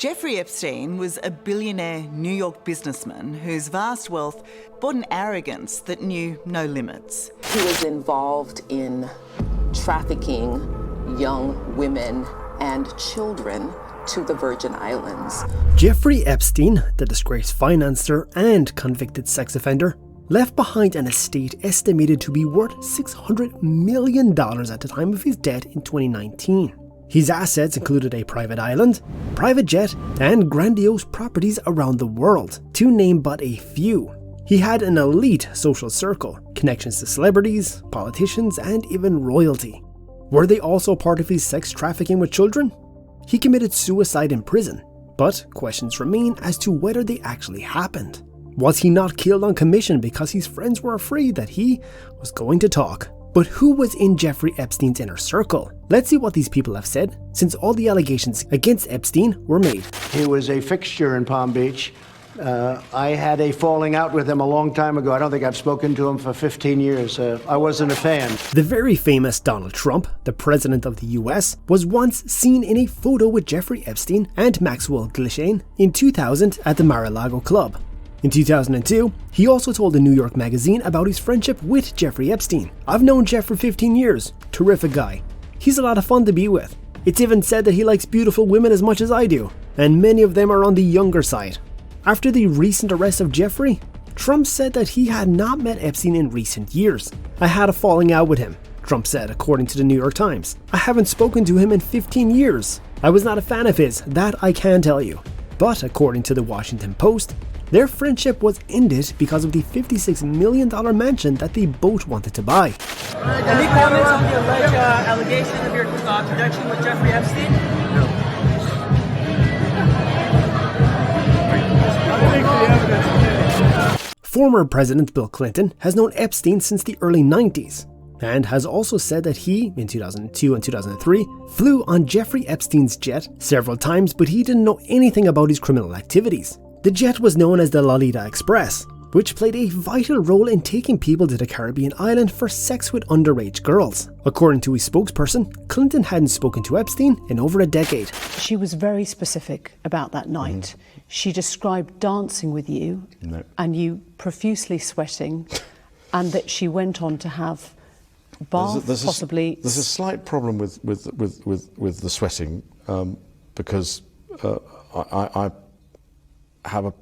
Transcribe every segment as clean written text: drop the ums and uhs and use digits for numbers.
Jeffrey Epstein was a billionaire New York businessman whose vast wealth brought an arrogance that knew no limits. He was involved in trafficking young women and children to the Virgin Islands. Jeffrey Epstein, the disgraced financier and convicted sex offender, left behind an estate estimated to be worth $600 million at the time of his death in 2019. His assets included a private island, private jet, and grandiose properties around the world, to name but a few. He had an elite social circle, connections to celebrities, politicians, and even royalty. Were they also part of his sex trafficking with children? He committed suicide in prison, but questions remain as to whether they actually happened. Was he not killed on commission because his friends were afraid that he was going to talk? But who was in Jeffrey Epstein's inner circle? Let's see what these people have said since all the allegations against Epstein were made. He was a fixture in Palm Beach. I had a falling out with him a long time ago. I don't think I've spoken to him for 15 years. I wasn't a fan. The very famous Donald Trump, the president of the US, was once seen in a photo with Jeffrey Epstein and Maxwell Glishain in 2000 at the Mar-a-Lago Club. In 2002, he also told a New York magazine about his friendship with Jeffrey Epstein. "I've known Jeff for 15 years. Terrific guy. He's a lot of fun to be with. It's even said that he likes beautiful women as much as I do, and many of them are on the younger side." After the recent arrest of Jeffrey, Trump said that he had not met Epstein in recent years. "I had a falling out with him," Trump said, according to the New York Times. "I haven't spoken to him in 15 years. I was not a fan of his, that I can tell you." But according to the Washington Post, their friendship was ended because of the $56 million mansion that they both wanted to buy. Any comments on the alleged allegation of your connection with Jeffrey Epstein? No. Former President Bill Clinton has known Epstein since the early 90s and has also said that he, in 2002 and 2003, flew on Jeffrey Epstein's jet several times, but he didn't know anything about his criminal activities. The jet was known as the Lolita Express, which played a vital role in taking people to the Caribbean island for sex with underage girls. According to his spokesperson, Clinton hadn't spoken to Epstein in over a decade. She was very specific about that night. She described dancing with you and you profusely sweating, and that she went on to have bath, possibly. There's a slight problem with the sweating because I have a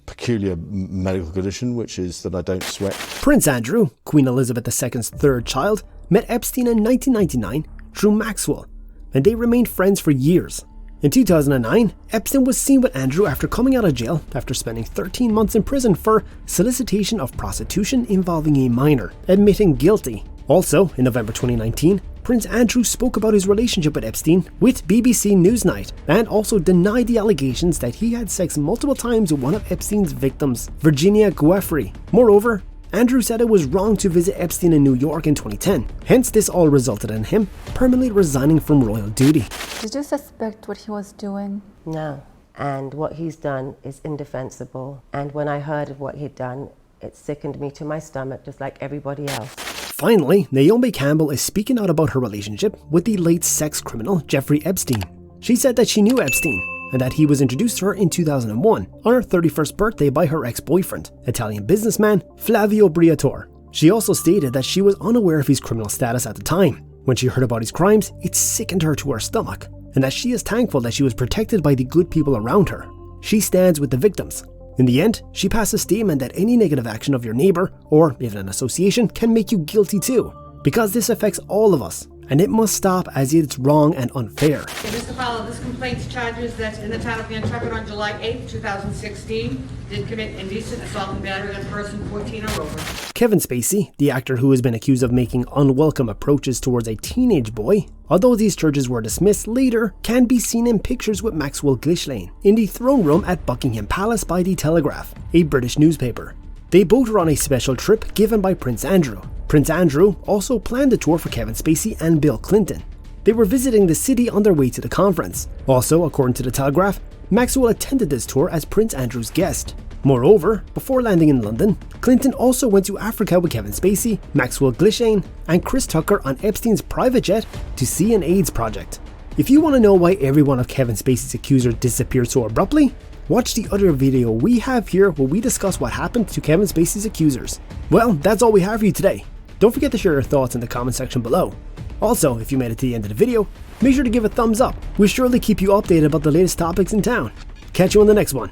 peculiar medical condition, which is that I don't sweat. Prince Andrew, Queen Elizabeth II's third child, met Epstein in 1999 through Maxwell, and they remained friends for years. In 2009, Epstein was seen with Andrew after coming out of jail after spending 13 months in prison for solicitation of prostitution involving a minor, admitting guilty. Also, in November 2019, Prince Andrew spoke about his relationship with Epstein with BBC Newsnight and also denied the allegations that he had sex multiple times with one of Epstein's victims, Virginia Giuffre. Moreover, Andrew said it was wrong to visit Epstein in New York in 2010. Hence, this all resulted in him permanently resigning from royal duty. Did you suspect what he was doing? No. And what he's done is indefensible. And when I heard of what he'd done, it sickened me to my stomach, just like everybody else. Finally, Naomi Campbell is speaking out about her relationship with the late sex criminal Jeffrey Epstein. She said that she knew Epstein and that he was introduced to her in 2001 on her 31st birthday by her ex-boyfriend, Italian businessman Flavio Briatore. She also stated that she was unaware of his criminal status at the time. When she heard about his crimes, it sickened her to her stomach, and that she is thankful that she was protected by the good people around her. She stands with the victims. In the end, she passed a statement that any negative action of your neighbor, or even an association, can make you guilty too, because this affects all of us, and it must stop as it's wrong and unfair. Mr. Fowler, this complaint charges that in the town of Nantucket on July 8, 2016, did commit indecent assault and battery on person 14 or over. Kevin Spacey, the actor who has been accused of making unwelcome approaches towards a teenage boy, although these charges were dismissed later, can be seen in pictures with Maxwell Glishain in the throne room at Buckingham Palace by The Telegraph, a British newspaper. They both were on a special trip given by Prince Andrew. Prince Andrew also planned a tour for Kevin Spacey and Bill Clinton. They were visiting the city on their way to the conference. Also, according to The Telegraph, Maxwell attended this tour as Prince Andrew's guest. Moreover, before landing in London, Clinton also went to Africa with Kevin Spacey, Maxwell Glishain, and Chris Tucker on Epstein's private jet to see an AIDS project. If you want to know why every one of Kevin Spacey's accusers disappeared so abruptly, watch the other video we have here where we discuss what happened to Kevin Spacey's accusers. Well, that's all we have for you today. Don't forget to share your thoughts in the comment section below. Also, if you made it to the end of the video, make sure to give a thumbs up. We'll surely keep you updated about the latest topics in town. Catch you on the next one.